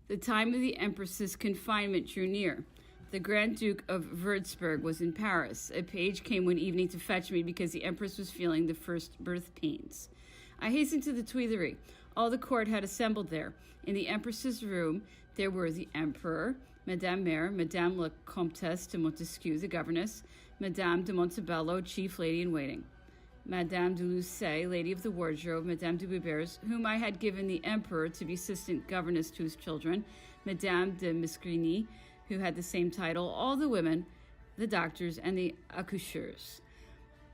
The time of the Empress's confinement drew near. The Grand Duke of Würzburg was in Paris. A page came one evening to fetch me because the Empress was feeling the first birth pains. I hastened to the Tuileries. All the court had assembled there. In the Empress's room, there were the Emperor, Madame Mère, Madame la Comtesse de Montesquieu, the governess, Madame de Montebello, chief lady-in-waiting, Madame de Lucé, lady of the wardrobe, Madame de Bibers, whom I had given the Emperor to be assistant governess to his children, Madame de Misgrigny, who had the same title, all the women, the doctors, and the accoucheurs.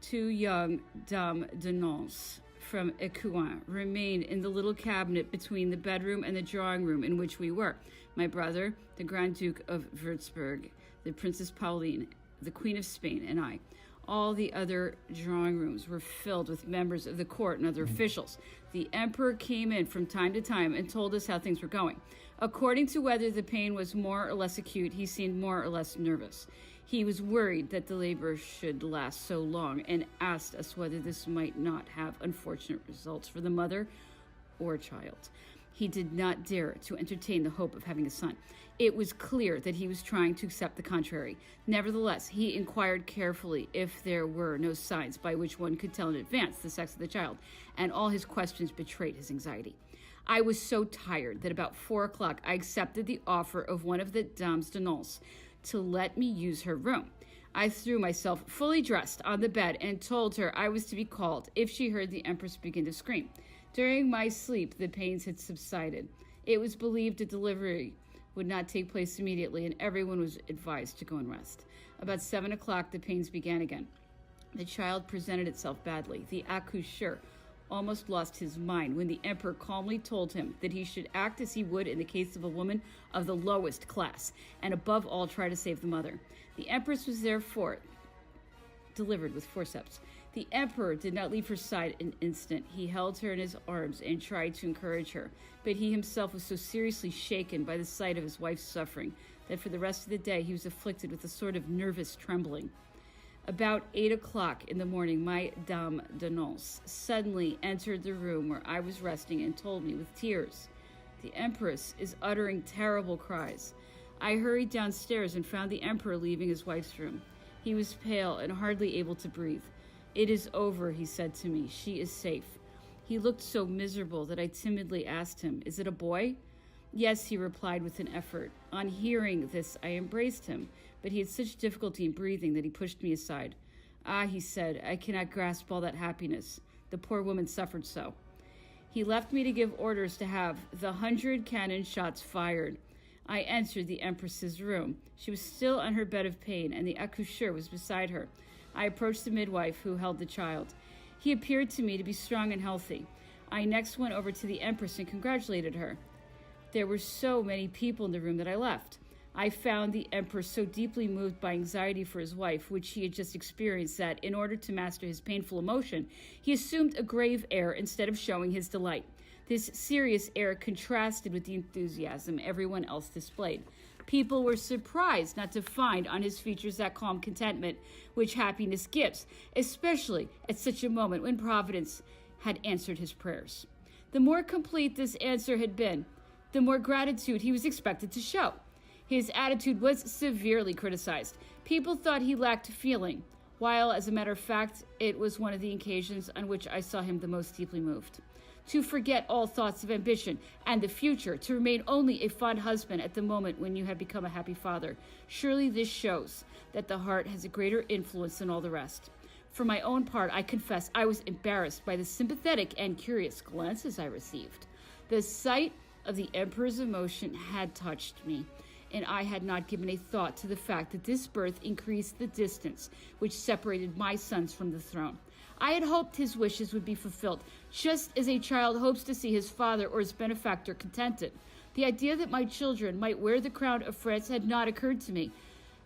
2 young dames de nonce from Écouen remained in the little cabinet between the bedroom and the drawing room in which we were. My brother, the Grand Duke of Würzburg, the Princess Pauline, the Queen of Spain, and I. All the other drawing rooms were filled with members of the court and other officials. The emperor came in from time to time and told us how things were going. According to whether the pain was more or less acute, he seemed more or less nervous. He was worried that the labor should last so long and asked us whether this might not have unfortunate results for the mother or child. He did not dare to entertain the hope of having a son. It was clear that he was trying to accept the contrary. Nevertheless, he inquired carefully if there were no signs by which one could tell in advance the sex of the child, and all his questions betrayed his anxiety. I was so tired that about 4 o'clock I accepted the offer of one of the dames de nonce to let me use her room. I threw myself fully dressed on the bed and told her I was to be called if she heard the Empress begin to scream. During my sleep, the pains had subsided. It was believed a delivery would not take place immediately, and everyone was advised to go and rest. About 7 o'clock, the pains began again. The child presented itself badly. The accoucheur almost lost his mind when the emperor calmly told him that he should act as he would in the case of a woman of the lowest class, and above all try to save the mother. The empress was therefore delivered with forceps. The emperor did not leave her side an instant. He held her in his arms and tried to encourage her, but he himself was so seriously shaken by the sight of his wife's suffering that for the rest of the day he was afflicted with a sort of nervous trembling. About 8 o'clock in the morning, my dame de nonce suddenly entered the room where I was resting and told me with tears, "The Empress is uttering terrible cries." I hurried downstairs and found the emperor leaving his wife's room. He was pale and hardly able to breathe. "It is over," he said to me. "She is safe." He looked so miserable that I timidly asked him, "Is it a boy?" "Yes," he replied with an effort. On hearing this, I embraced him, but he had such difficulty in breathing that he pushed me aside. "Ah," he said, "I cannot grasp all that happiness. The poor woman suffered so." He left me to give orders to have the 100 cannon shots fired. I entered the Empress's room. She was still on her bed of pain, and the accoucheur was beside her. I approached the midwife who held the child. He appeared to me to be strong and healthy. I next went over to the Empress and congratulated her. There were so many people in the room that I left. I found the Emperor so deeply moved by anxiety for his wife, which he had just experienced, that in order to master his painful emotion, he assumed a grave air instead of showing his delight. This serious air contrasted with the enthusiasm everyone else displayed. People were surprised not to find on his features that calm contentment which happiness gives, especially at such a moment when Providence had answered his prayers. The more complete this answer had been, the more gratitude he was expected to show. His attitude was severely criticized. People thought he lacked feeling, while, as a matter of fact, it was one of the occasions on which I saw him the most deeply moved. To forget all thoughts of ambition and the future, to remain only a fond husband at the moment when you have become a happy father, surely this shows that the heart has a greater influence than all the rest. For my own part, I confess I was embarrassed by the sympathetic and curious glances I received. The sight of the Emperor's emotion had touched me, and I had not given a thought to the fact that this birth increased the distance which separated my sons from the throne. I had hoped his wishes would be fulfilled, just as a child hopes to see his father or his benefactor contented. The idea that my children might wear the crown of France had not occurred to me.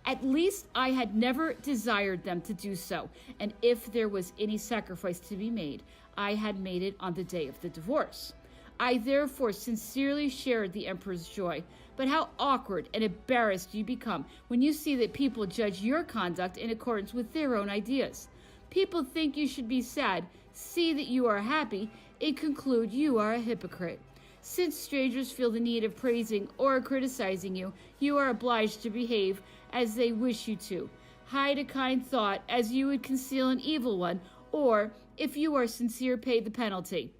At least I had never desired them to do so, and if there was any sacrifice to be made, I had made it on the day of the divorce. I therefore sincerely shared the Emperor's joy, but how awkward and embarrassed you become when you see that people judge your conduct in accordance with their own ideas. People think you should be sad, see that you are happy, and conclude you are a hypocrite. Since strangers feel the need of praising or criticizing you, you are obliged to behave as they wish you to. Hide a kind thought as you would conceal an evil one, or, if you are sincere, pay the penalty.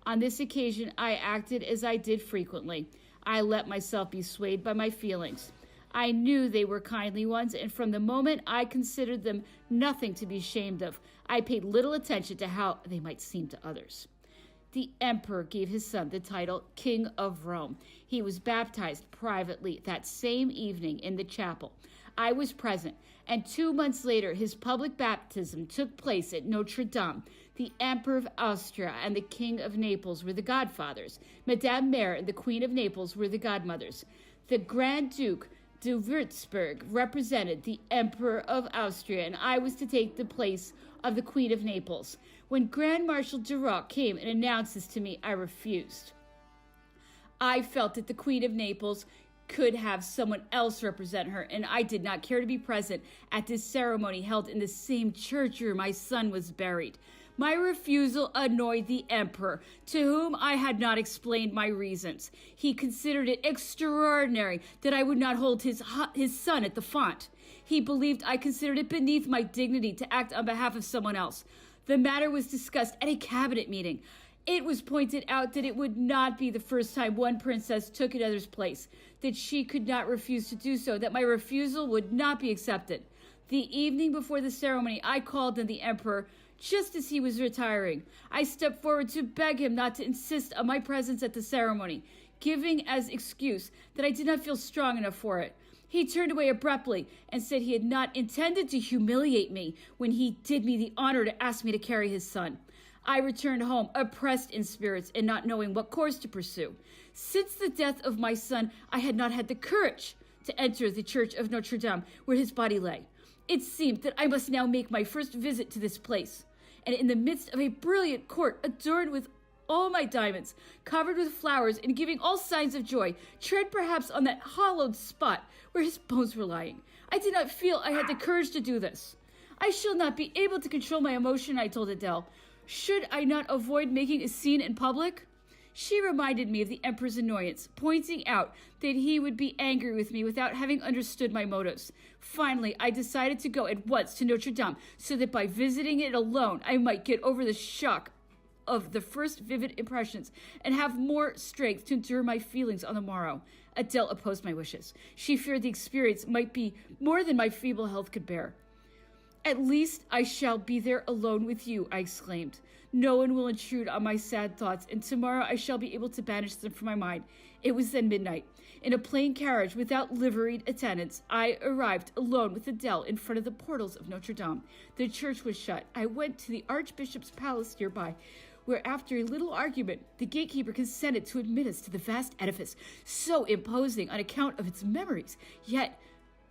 On this occasion, I acted as I did frequently. I let myself be swayed by my feelings. I knew they were kindly ones, and from the moment I considered them nothing to be ashamed of, I paid little attention to how they might seem to others. The emperor gave his son the title King of Rome. He was baptized privately that same evening in the chapel. I was present, and 2 months later his public baptism took place at Notre Dame. The Emperor of Austria and the King of Naples were the godfathers. Madame Mère and the Queen of Naples were the godmothers. The Grand Duke de Würzburg represented the Emperor of Austria, and I was to take the place of the Queen of Naples. When Grand Marshal Duroc came and announced this to me, I refused. I felt that the Queen of Naples could have someone else represent her, and I did not care to be present at this ceremony held in the same church where my son was buried. My refusal annoyed the emperor, to whom I had not explained my reasons. He considered it extraordinary that I would not hold his son at the font. He believed I considered it beneath my dignity to act on behalf of someone else. The matter was discussed at a cabinet meeting. It was pointed out that it would not be the first time one princess took another's place, that she could not refuse to do so, that my refusal would not be accepted. The evening before the ceremony, I called on the emperor just as he was retiring. I stepped forward to beg him not to insist on my presence at the ceremony, giving as excuse that I did not feel strong enough for it. He turned away abruptly and said he had not intended to humiliate me when he did me the honor to ask me to carry his son. I returned home, oppressed in spirits and not knowing what course to pursue. Since the death of my son, I had not had the courage to enter the church of Notre Dame where his body lay. It seemed that I must now make my first visit to this place, and in the midst of a brilliant court adorned with all my diamonds, covered with flowers and giving all signs of joy, tread perhaps on that hallowed spot where his bones were lying. I did not feel I had the courage to do this. I shall not be able to control my emotion, I told Adele. Should I not avoid making a scene in public? She reminded me of the emperor's annoyance, pointing out that he would be angry with me without having understood my motives. Finally, I decided to go at once to Notre Dame, so that by visiting it alone, I might get over the shock of the first vivid impressions and have more strength to endure my feelings on the morrow. Adele opposed my wishes. She feared the experience might be more than my feeble health could bear. At least I shall be there alone with you, I exclaimed. No one will intrude on my sad thoughts, and tomorrow I shall be able to banish them from my mind. It was then midnight. In a plain carriage without liveried attendants, I arrived alone with Adele in front of the portals of Notre Dame. The church was shut. I went to the Archbishop's palace nearby, where after a little argument, the gatekeeper consented to admit us to the vast edifice, so imposing on account of its memories, yet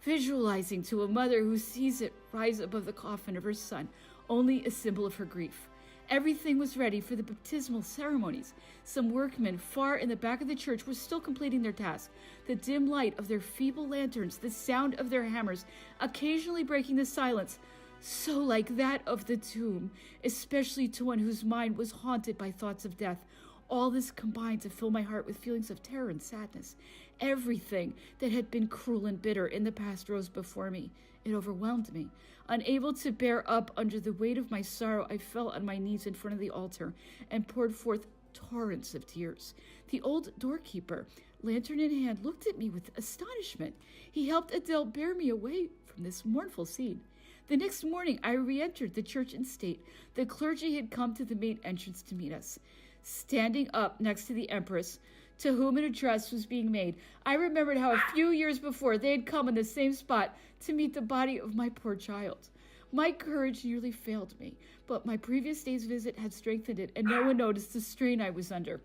visualizing to a mother who sees it rise above the coffin of her son, only a symbol of her grief. Everything was ready for the baptismal ceremonies. Some workmen far in the back of the church were still completing their task. The dim light of their feeble lanterns, the sound of their hammers, occasionally breaking the silence, so like that of the tomb, especially to one whose mind was haunted by thoughts of death. All this combined to fill my heart with feelings of terror and sadness. Everything that had been cruel and bitter in the past rose before me. It overwhelmed me. Unable to bear up under the weight of my sorrow, I fell on my knees in front of the altar and poured forth torrents of tears. The old doorkeeper, lantern in hand, looked at me with astonishment. He helped Adele bear me away from this mournful scene. The next morning, I re-entered the church in state. The clergy had come to the main entrance to meet us. Standing up next to the empress, to whom an address was being made, I remembered how a few years before they had come on the same spot to meet the body of my poor child. My courage nearly failed me, but my previous day's visit had strengthened it, and no one noticed the strain I was under.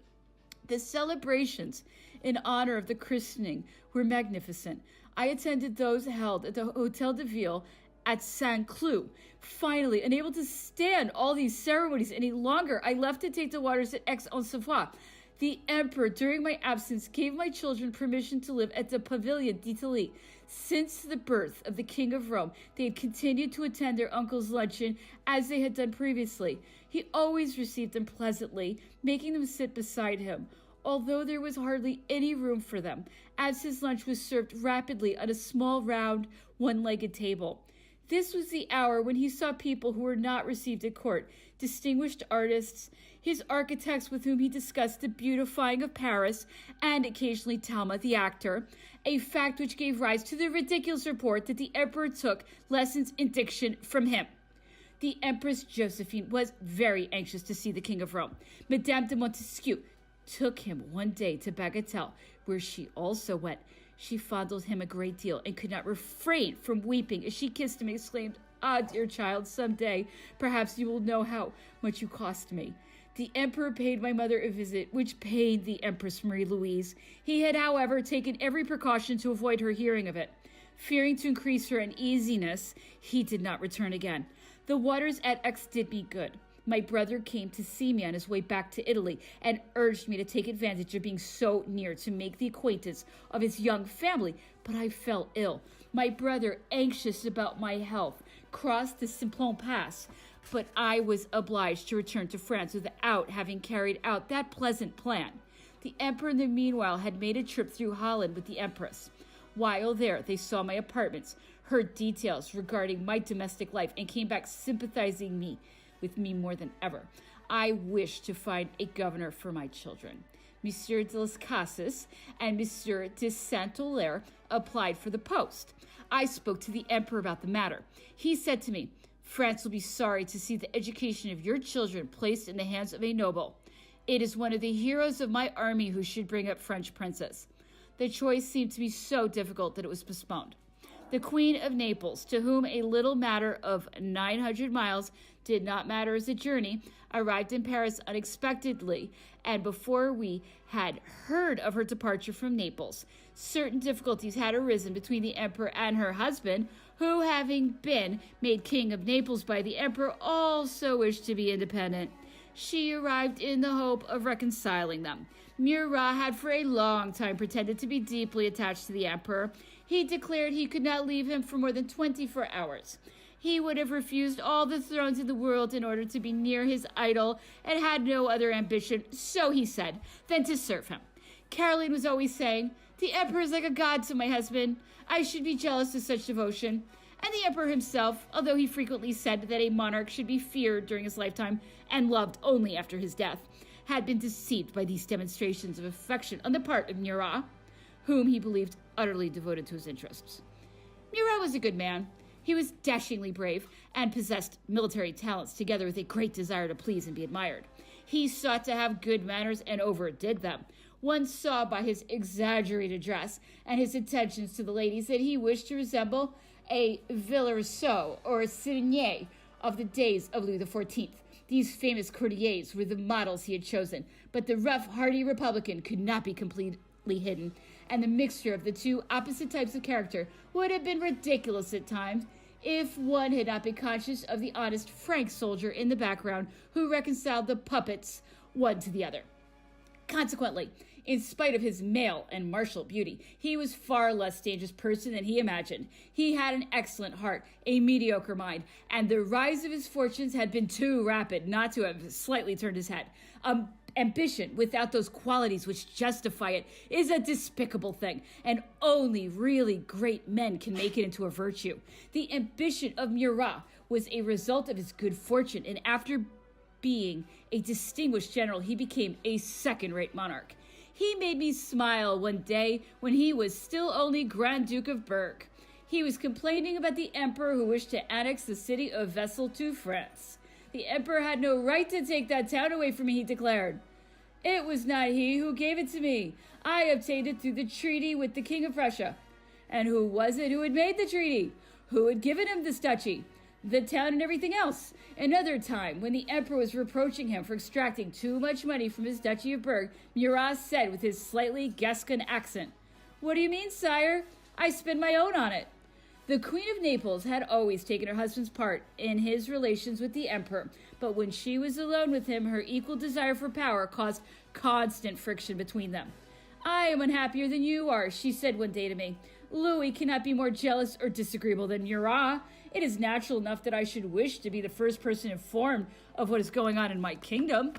The celebrations in honor of the christening were magnificent. I attended those held at the Hotel de Ville at Saint-Cloud. Finally, unable to stand all these ceremonies any longer, I left to take the waters at Aix-en-Savoie. The emperor, during my absence, gave my children permission to live at the Pavilion d'Italie. Since the birth of the King of Rome, they had continued to attend their uncle's luncheon as they had done previously. He always received them pleasantly, making them sit beside him. although there was hardly any room for them, as his lunch was served rapidly on a small, round, one-legged table. This was the hour when he saw people who were not received at court, distinguished artists, his architects with whom he discussed the beautifying of Paris, and occasionally Talma the actor, a fact which gave rise to the ridiculous report that the emperor took lessons in diction from him. The Empress Josephine was very anxious to see the King of Rome. Madame de Montesquieu took him one day to Bagatelle, where she also went. She fondled him a great deal and could not refrain from weeping as she kissed him and exclaimed, "Ah, dear child, some day, perhaps you will know how much you cost me." The emperor paid my mother a visit, which pained the Empress Marie-Louise. He had, however, taken every precaution to avoid her hearing of it. Fearing to increase her uneasiness, he did not return again. The waters at Aix did me good. My brother came to see me on his way back to Italy and urged me to take advantage of being so near to make the acquaintance of his young family, but I fell ill. My brother, anxious about my health, crossed the Simplon Pass, but I was obliged to return to France without having carried out that pleasant plan. The emperor in the meanwhile had made a trip through Holland with the empress. While there, they saw my apartments, heard details regarding my domestic life, and came back sympathizing with me more than ever. I wished to find a governor for my children. Monsieur de las Casas and Monsieur de Saint-Hilaire applied for the post. I spoke to the emperor about the matter. He said to me, "France will be sorry to see the education of your children placed in the hands of a noble. It is one of the heroes of my army who should bring up French princes." The choice seemed to be so difficult that it was postponed. The Queen of Naples, to whom a little matter of 900 miles did not matter as a journey, arrived in Paris unexpectedly, and before we had heard of her departure from Naples, certain difficulties had arisen between the emperor and her husband, who, having been made king of Naples by the emperor, also wished to be independent. She arrived in the hope of reconciling them. Murat had for a long time pretended to be deeply attached to the emperor. He declared he could not leave him for more than 24 hours. He would have refused all the thrones in the world in order to be near his idol, and had no other ambition, so he said, than to serve him. Caroline was always saying, "The emperor is like a god to my husband. I should be jealous of such devotion." And the emperor himself, although he frequently said that a monarch should be feared during his lifetime and loved only after his death, had been deceived by these demonstrations of affection on the part of Murat, whom he believed utterly devoted to his interests. Murat was a good man. He was dashingly brave and possessed military talents together with a great desire to please and be admired. He sought to have good manners and overdid them. One saw by his exaggerated dress and his attentions to the ladies that he wished to resemble a Villerousseau or a Sévigné of the days of Louis XIV. These famous courtiers were the models he had chosen, but the rough, hardy Republican could not be completely hidden, and the mixture of the two opposite types of character would have been ridiculous at times if one had not been conscious of the honest, frank soldier in the background who reconciled the puppets one to the other. Consequently, in spite of his male and martial beauty, he was far less dangerous person than he imagined. He had an excellent heart, a mediocre mind, and the rise of his fortunes had been too rapid not to have slightly turned his head. Ambition without those qualities which justify it is a despicable thing, and only really great men can make it into a virtue. The ambition of Murat was a result of his good fortune, and after being a distinguished general, he became a second-rate monarch. He made me smile one day when he was still only Grand Duke of Berg. He was complaining about the emperor who wished to annex the city of Wesel to France. The emperor had no right to take that town away from me, he declared. It was not he who gave it to me. I obtained it through the treaty with the King of Prussia. And who was it who had made the treaty? Who had given him this duchy? The town and everything else. Another time, when the emperor was reproaching him for extracting too much money from his duchy of Berg, Murat said with his slightly Gascon accent, "What do you mean, sire? I spend my own on it." The Queen of Naples had always taken her husband's part in his relations with the emperor, but when she was alone with him, her equal desire for power caused constant friction between them. "I am unhappier than you are," she said one day to me. "Louis cannot be more jealous or disagreeable than Murat. It is natural enough that I should wish to be the first person informed of what is going on in my kingdom."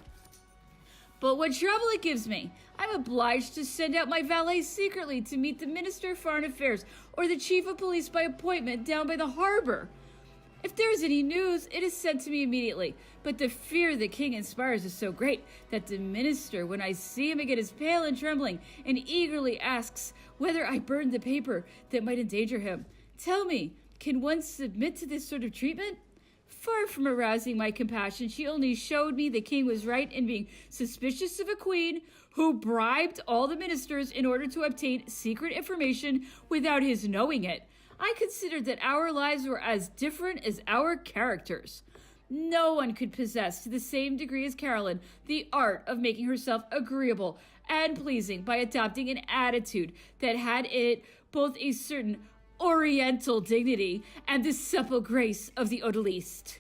But what trouble it gives me! I'm obliged to send out my valet secretly to meet the Minister of Foreign Affairs or the Chief of Police by appointment down by the harbor. If there is any news, it is sent to me immediately. But the fear the king inspires is so great that the minister, when I see him again, is pale and trembling, and eagerly asks whether I burned the paper that might endanger him. Tell me, can one submit to this sort of treatment? Far from arousing my compassion, she only showed me the king was right in being suspicious of a queen who bribed all the ministers in order to obtain secret information without his knowing it. I considered that our lives were as different as our characters. No one could possess to the same degree as Caroline the art of making herself agreeable and pleasing by adopting an attitude that had in it both a certain oriental dignity and the supple grace of the odalisque.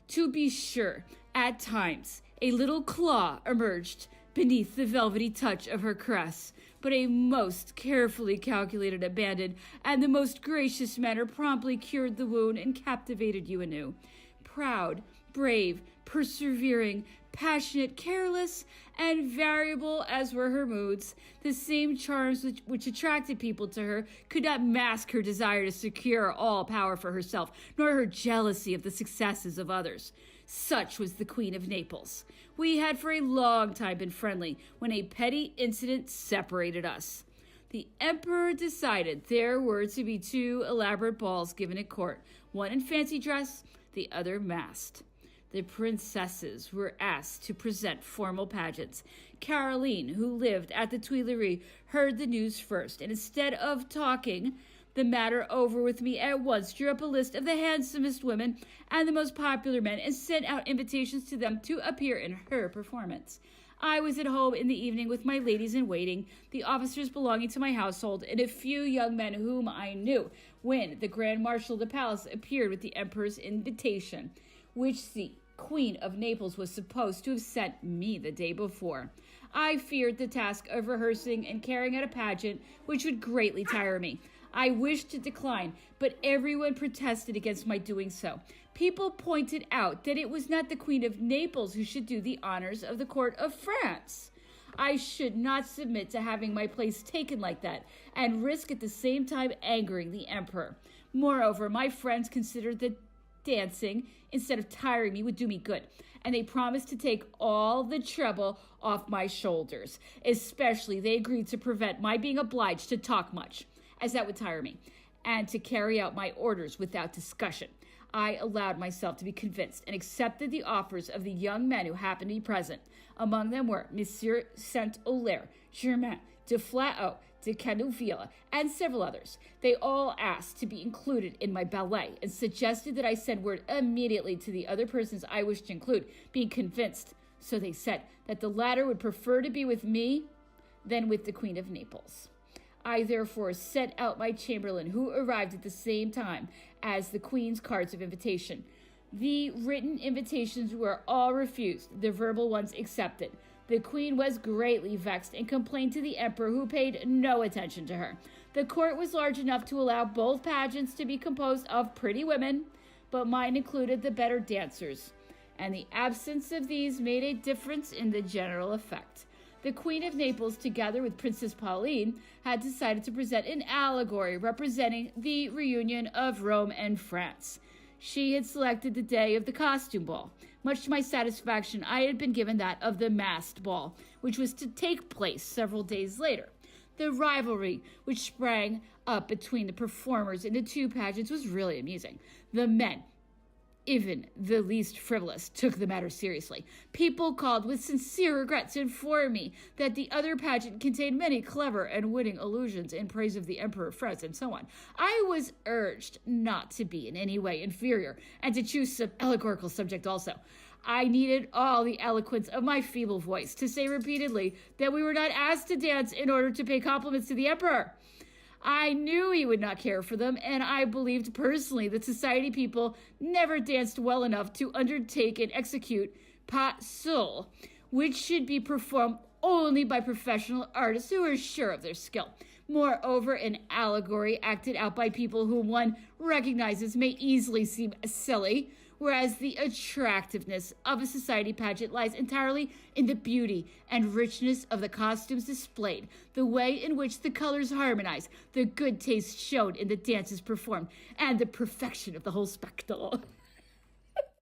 To be sure, at times, a little claw emerged beneath the velvety touch of her caress, but a most carefully calculated abandon and the most gracious manner promptly cured the wound and captivated you anew. Proud, brave, persevering, passionate, careless, and variable as were her moods, the same charms which attracted people to her could not mask her desire to secure all power for herself, nor her jealousy of the successes of others. Such was the Queen of Naples. We had for a long time been friendly when a petty incident separated us. The emperor decided there were to be 2 elaborate balls given at court, one in fancy dress, the other masked. The princesses were asked to present formal pageants. Caroline, who lived at the Tuileries, heard the news first, and instead of talking the matter over with me at once, drew up a list of the handsomest women and the most popular men and sent out invitations to them to appear in her performance. I was at home in the evening with my ladies-in-waiting, the officers belonging to my household, and a few young men whom I knew, when the Grand Marshal of the palace appeared with the emperor's invitation, which the Queen of Naples was supposed to have sent me the day before. I feared the task of rehearsing and carrying out a pageant, which would greatly tire me. I wished to decline, but everyone protested against my doing so. People pointed out that it was not the Queen of Naples who should do the honors of the court of France. I should not submit to having my place taken like that, and risk at the same time angering the emperor. Moreover, my friends considered that dancing, instead of tiring me, would do me good, and they promised to take all the trouble off my shoulders. Especially, they agreed to prevent my being obliged to talk much, as that would tire me, and to carry out my orders without discussion. I allowed myself to be convinced and accepted the offers of the young men who happened to be present. Among them were Monsieur Saint-Hilaire, Germain, de Flahaut, de Canouville, and several others. They all asked to be included in my ballet and suggested that I send word immediately to the other persons I wished to include, being convinced, so they said, that the latter would prefer to be with me than with the Queen of Naples. I therefore sent out my chamberlain, who arrived at the same time as the Queen's cards of invitation. The written invitations were all refused, the verbal ones accepted. The Queen was greatly vexed and complained to the Emperor, who paid no attention to her. The court was large enough to allow both pageants to be composed of pretty women, but mine included the better dancers, and the absence of these made a difference in the general effect. The Queen of Naples, together with Princess Pauline, had decided to present an allegory representing the reunion of Rome and France. She had selected the day of the costume ball. Much to my satisfaction, I had been given that of the masked ball, which was to take place several days later. The rivalry which sprang up between the performers in the 2 pageants was really amusing. The men, even the least frivolous, took the matter seriously. People called with sincere regret to inform me that the other pageant contained many clever and winning allusions in praise of the Emperor of France, and so on. I was urged not to be in any way inferior, and to choose some allegorical subject also. I needed all the eloquence of my feeble voice to say repeatedly that we were not asked to dance in order to pay compliments to the Emperor. I knew he would not care for them, and I believed personally that society people never danced well enough to undertake and execute pas seul, which should be performed only by professional artists who are sure of their skill. Moreover, an allegory acted out by people whom one recognizes may easily seem silly, whereas the attractiveness of a society pageant lies entirely in the beauty and richness of the costumes displayed, the way in which the colors harmonize, the good taste shown in the dances performed, and the perfection of the whole spectacle.